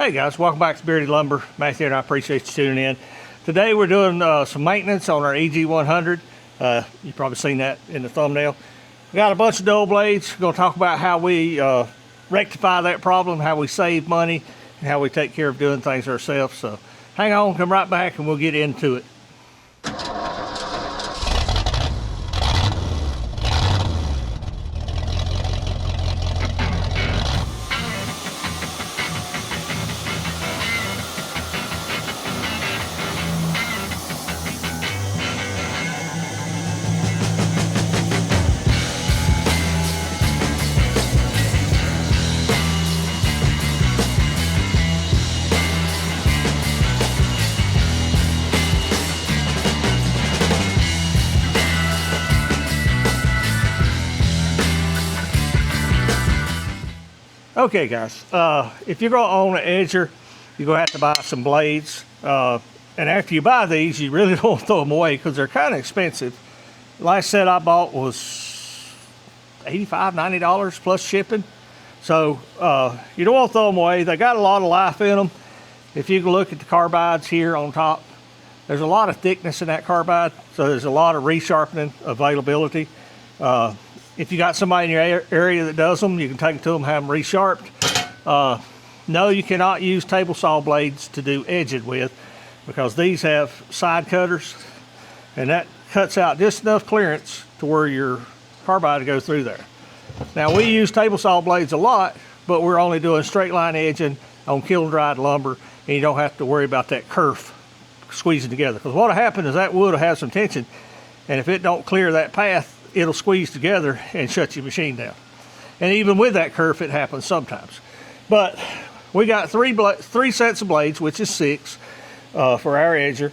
Hey guys, welcome back to Bearded Lumber. Matthew and I appreciate you tuning in. Today we're doing some maintenance on our EG100. You've probably seen that in the thumbnail. We got a bunch of dull blades. We're going to talk about how we rectify that problem, how we save money, and how we take care of doing things ourselves. So hang on, come right back and we'll get into it. Okay guys, if you're going to own an edger, you're going to have to buy some blades. And after you buy these, you really don't throw them away because they're kind of expensive. The last set I bought was $85, $90 plus shipping. So you don't want to throw them away. They got a lot of life in them. If you can look at the carbides here on top, there's a lot of thickness in that carbide. So there's a lot of resharpening availability. If you got somebody in your area that does them, you can take them to them, have them resharped. No, you cannot use table saw blades to do edging with because these have side cutters and that cuts out just enough clearance to where your carbide to go through there. Now we use table saw blades a lot, but we're only doing straight line edging on kiln dried lumber, and you don't have to worry about that kerf squeezing together, because what will happen is that wood will have some tension, and if it don't clear that path, it'll squeeze together and shut your machine down. And even with that kerf, it happens sometimes. But we got three sets of blades, which is 6 for our edger,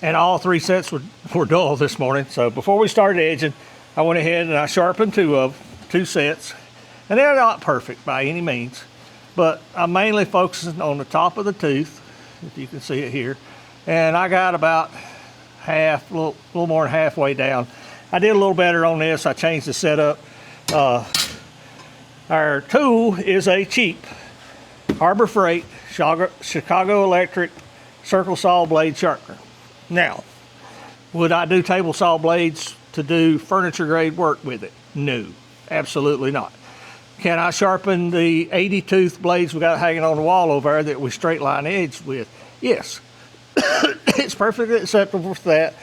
and all 3 sets were dull this morning. So before we started edging, I went ahead and I sharpened 2 sets, and they're not perfect by any means, but I'm mainly focusing on the top of the tooth, if you can see it here, and I got about half, a little more than halfway down. I did a little better on this. I changed the setup. Our tool is a cheap Harbor Freight Chicago Electric circle saw blade sharpener. Now, would I do table saw blades to do furniture grade work with it? No, absolutely not. Can I sharpen the 80 tooth blades we got hanging on the wall over there that we straight line edge with? Yes. It's perfectly acceptable for that,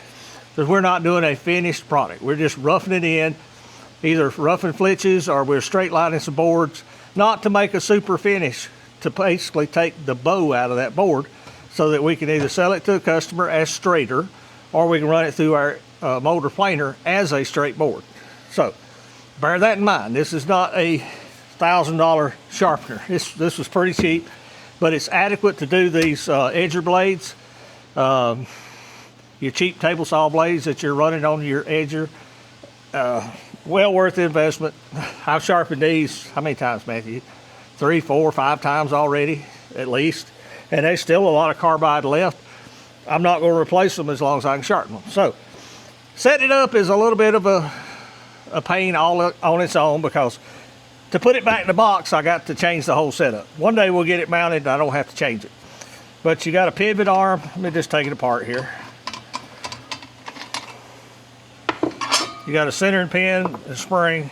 because we're not doing a finished product. We're just roughing it in, either roughing flitches or we're straight lining some boards, not to make a super finish, to basically take the bow out of that board so that we can either sell it to a customer as straighter, or we can run it through our motor planer as a straight board. So bear that in mind. This is not a $1,000 sharpener. This was pretty cheap, but it's adequate to do these edger blades. Your cheap table saw blades that you're running on your edger, well worth the investment. I've sharpened these, how many times, Matthew? 3, 4, 5 times already, at least. And there's still a lot of carbide left. I'm not going to replace them as long as I can sharpen them. So, setting it up is a little bit of a pain all on its own, because to put it back in the box, I got to change the whole setup. One day we'll get it mounted and I don't have to change it. But you got a pivot arm. Let me just take it apart here. You got a centering pin, a spring.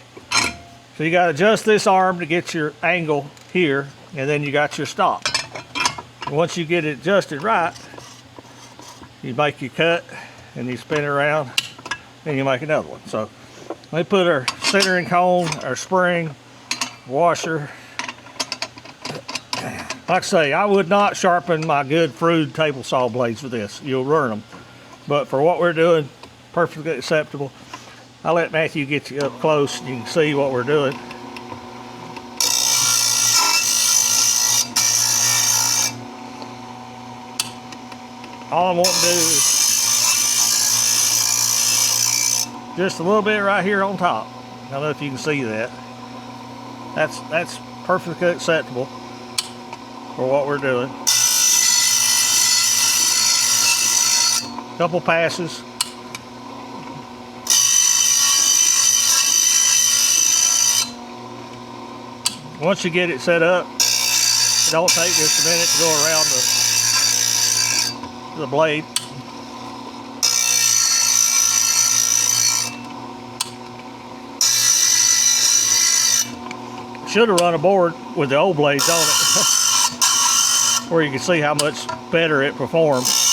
So you got to adjust this arm to get your angle here, and then you got your stop. And once you get it adjusted right, you make your cut and you spin it around and you make another one. So let me put our centering cone, our spring, washer. Like I say, I would not sharpen my good Frood table saw blades with this. You'll ruin them. But for what we're doing, perfectly acceptable. I'll let Matthew get you up close and you can see what we're doing. All I want to do is just a little bit right here on top. I don't know if you can see that. That's perfectly acceptable for what we're doing. Couple passes. Once you get it set up, It don't take just a minute to go around the blade. Should have run a board with the old blades on it where you can see how much better it performs.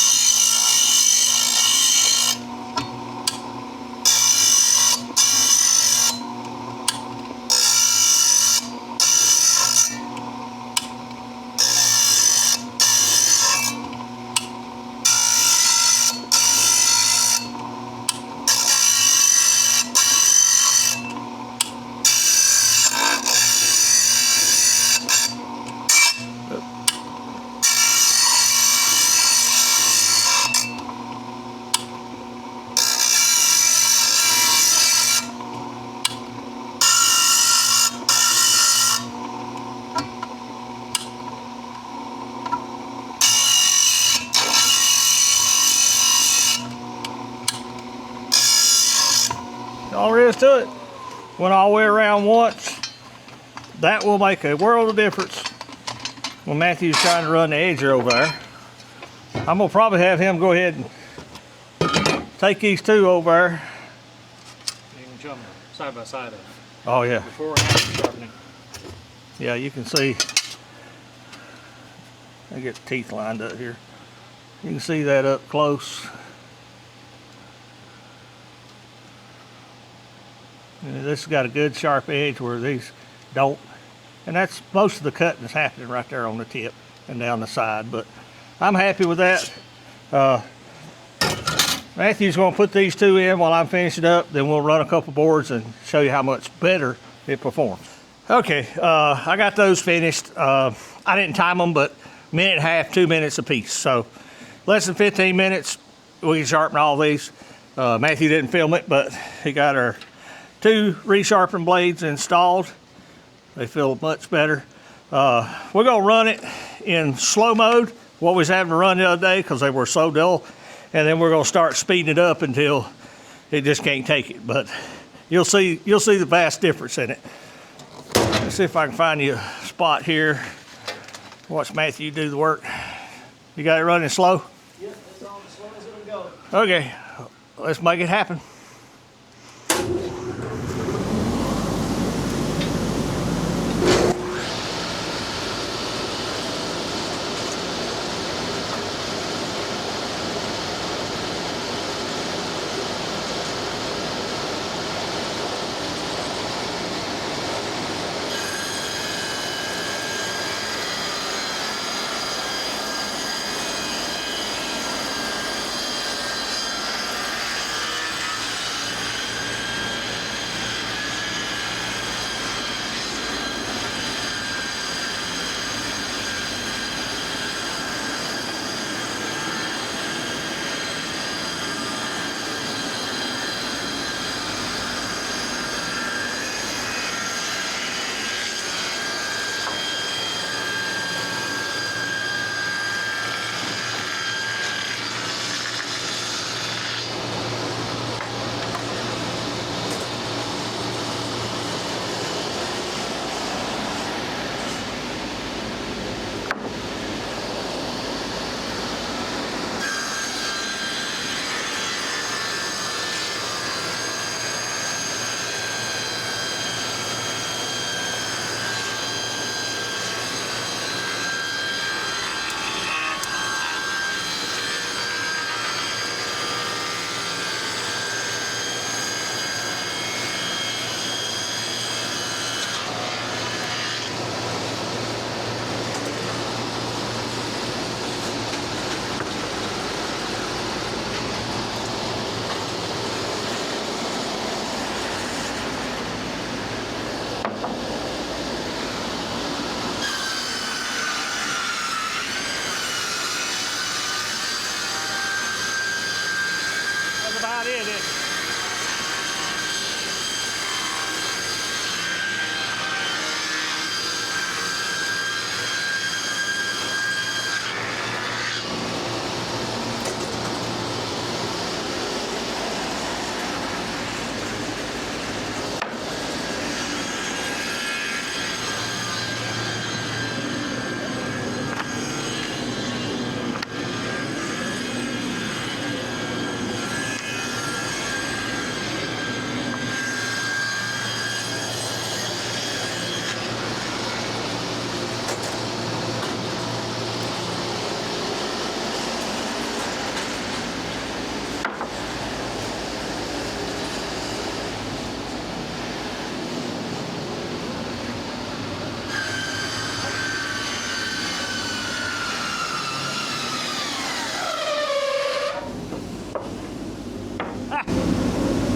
All there is to it. Went all the way around once. That will make a world of difference when Matthew's trying to run the edger over there. I'm gonna probably have him go ahead and take these two over there. You can jump side by side of it. Oh yeah. Before and after sharpening. Yeah, you can see. I get the teeth lined up here. You can see that up close. And this has got a good sharp edge where these don't. And that's most of the cutting is happening right there on the tip and down the side. But I'm happy with that. Matthew's going to put these two in while I'm finishing up. Then we'll run a couple boards and show you how much better it performs. Okay, I got those finished. I didn't time them, but a minute and a half, 2 minutes apiece. So less than 15 minutes, we can sharpen all these. Matthew didn't film it, but he got our 2 resharpened blades installed. They feel much better. We're gonna run it in slow mode, what we was having to run the other day because they were so dull. And then we're gonna start speeding it up until it just can't take it. But you'll see the vast difference in it. Let's see if I can find you a spot here. Watch Matthew do the work. You got it running slow? Yep, that's all as slow as it'll go. Okay, let's make it happen.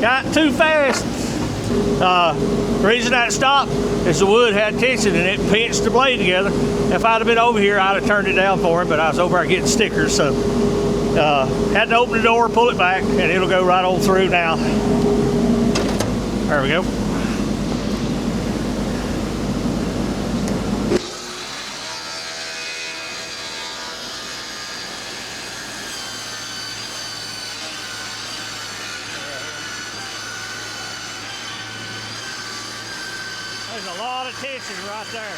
got too fast. The reason that stopped is the wood had tension and it pinched the blade together. If I'd have been over here, I'd have turned it down for him, but I was over there getting stickers, so had to open the door, pull it back, and it'll go right on through now. There we go. There's a lot of tension right there.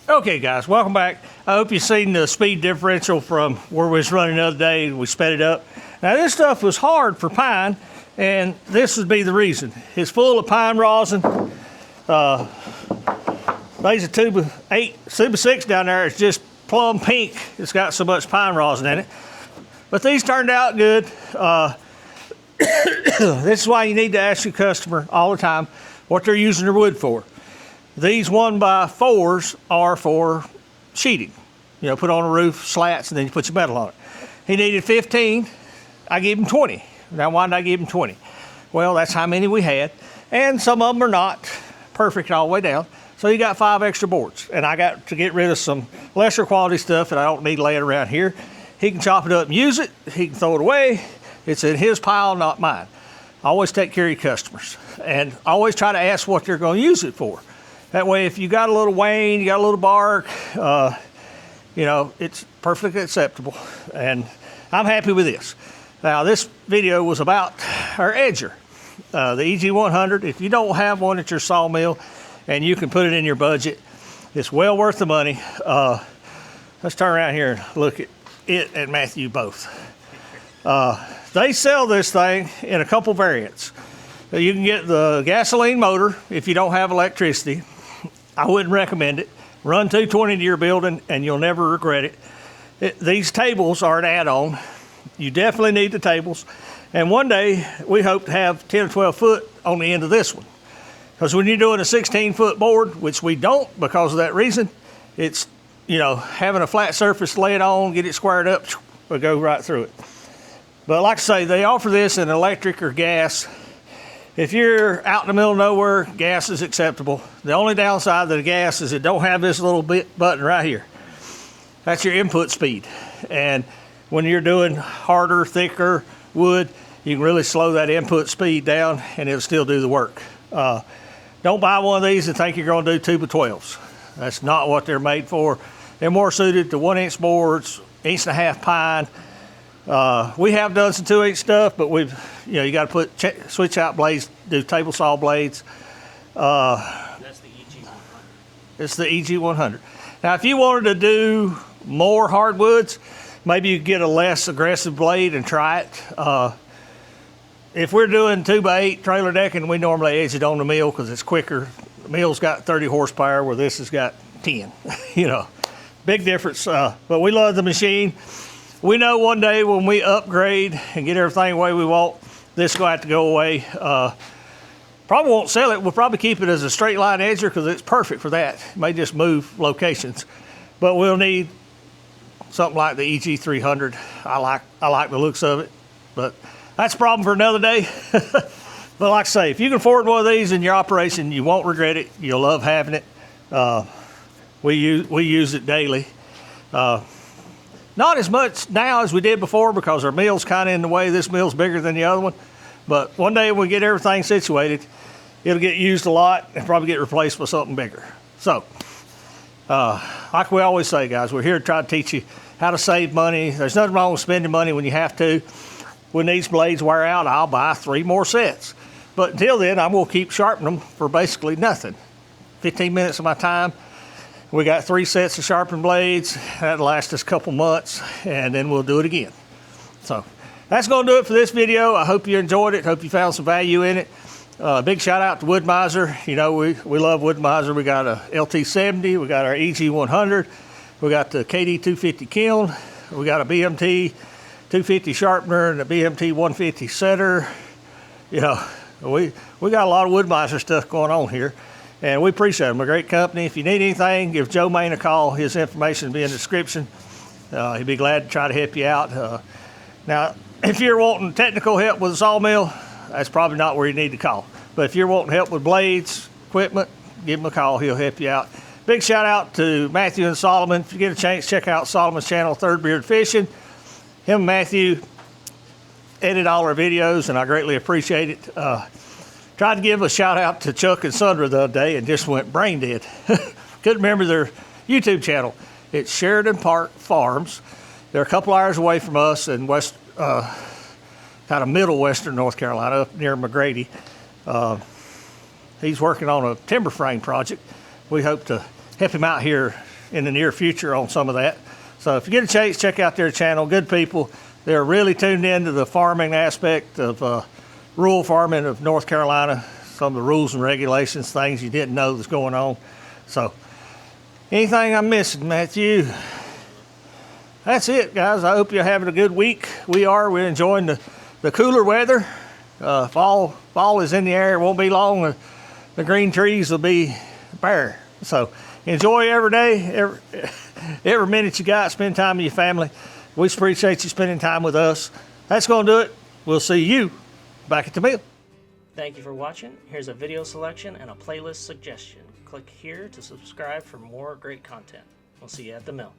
Okay guys, welcome back. I hope you've seen the speed differential from where we was running the other day and we sped it up. Now this stuff was hard for pine, and this would be the reason. It's full of pine rosin. There's a tube of 6 down there. It's just plum pink. It's got so much pine rosin in it. But these turned out good. This is why you need to ask your customer all the time what they're using their wood for. These 1x4s are for sheeting. You know, put on a roof, slats, and then you put your metal on it. He needed 15. I gave him 20. Now, why did I give him 20? Well, that's how many we had. And some of them are not perfect all the way down. So you got 5 extra boards. And I got to get rid of some lesser quality stuff that I don't need laying around here. He can chop it up and use it. He can throw it away. It's in his pile, not mine. Always take care of your customers. And always try to ask what they're going to use it for. That way, if you got a little wane, you got a little bark, you know, it's perfectly acceptable. And I'm happy with this. Now, this video was about our edger, the EG100. If you don't have one at your sawmill and you can put it in your budget, it's well worth the money. Let's turn around here and look at it and Matthew both. They sell this thing in a couple variants. You can get the gasoline motor if you don't have electricity. I wouldn't recommend it. Run 220 to your building and you'll never regret it. These tables are an add-on. You definitely need the tables. And one day we hope to have 10 or 12 foot on the end of this one. Because when you're doing a 16-foot board, which we don't because of that reason, it's, you know, having a flat surface, lay it on, get it squared up, we'll go right through it. But like I say, they offer this in electric or gas. If you're out in the middle of nowhere, gas is acceptable. The only downside of the gas is it don't have this little button right here. That's your input speed. And when you're doing harder, thicker wood, you can really slow that input speed down and it'll still do the work. Don't buy one of these and think you're going to do 2x12s. That's not what they're made for. They're more suited to 1-inch boards, 1.5-inch pine. We have done some 2-inch stuff, but you got to put switch out blades, do table saw blades. That's the EG100. It's the EG100. Now, if you wanted to do more hardwoods, maybe you get a less aggressive blade and try it. If we're doing 2x8 trailer decking, we normally edge it on the mill because it's quicker. The mill's got 30 horsepower where this has got 10. You know, big difference. But we love the machine. we know one day when we upgrade and get everything the way we want, this is going to have to go away. Probably won't sell it. We'll probably keep it as a straight line edger because it's perfect for that. It may just move locations, but we'll need something like the EG100. I like the looks of it, but that's a problem for another day. But like I say, if you can afford one of these in your operation, you won't regret it. You'll love having it. We use it daily. Not as much now as we did before because our mill's kind of in the way. This mill's bigger than the other one. But one day when we get everything situated, it'll get used a lot and probably get replaced with something bigger. So, like we always say, guys, we're here to try to teach you how to save money. There's nothing wrong with spending money when you have to. When these blades wear out, I'll buy 3 more sets. But until then, I'm going to keep sharpening them for basically nothing. 15 minutes of my time. We got 3 sets of sharpened blades. That'll last us a couple months, and then we'll do it again. So that's going to do it for this video. I hope you enjoyed it. Hope you found some value in it. Big shout out to Wood Mizer. You know, we love Wood Mizer. We got a LT70. We got our EG100. We got the KD250 kiln. We got a BMT 250 sharpener and a BMT 150 setter. You know, we got a lot of Wood Mizer stuff going on here, and we appreciate them. We're a great company. If you need anything, give Joe Maine a call. His information will be in the description. He'd be glad to try to help you out. Now, if you're wanting technical help with a sawmill, that's probably not where you need to call. But if you're wanting help with blades, equipment, give him a call. He'll help you out. Big shout out to Matthew and Solomon. If you get a chance, check out Solomon's channel, Third Beard Fishing. Him and Matthew edit all our videos, and I greatly appreciate it. Tried to give a shout out to Chuck and Sandra the other day and just went brain dead. Couldn't remember their YouTube channel. It's Shearton Park Farms. They're a couple hours away from us in kind of middle western North Carolina, up near McGrady. He's working on a timber frame project. We hope to help him out here in the near future on some of that. So if you get a chance, check out their channel. Good people. They're really tuned into the farming aspect of rural farming of North Carolina, some of the rules and regulations, things you didn't know was going on. So anything I'm missing, Matthew? That's it, guys. I hope you're having a good week. We're enjoying the cooler weather. Fall is in the air. It won't be long. The green trees will be bare. So enjoy every day, every minute you got. Spend time with your family. We appreciate you spending time with us. That's going to do it. We'll see you back at the mill. Thank you for watching. Here's a video selection and a playlist suggestion. Click here to subscribe for more great content. We'll see you at the mill.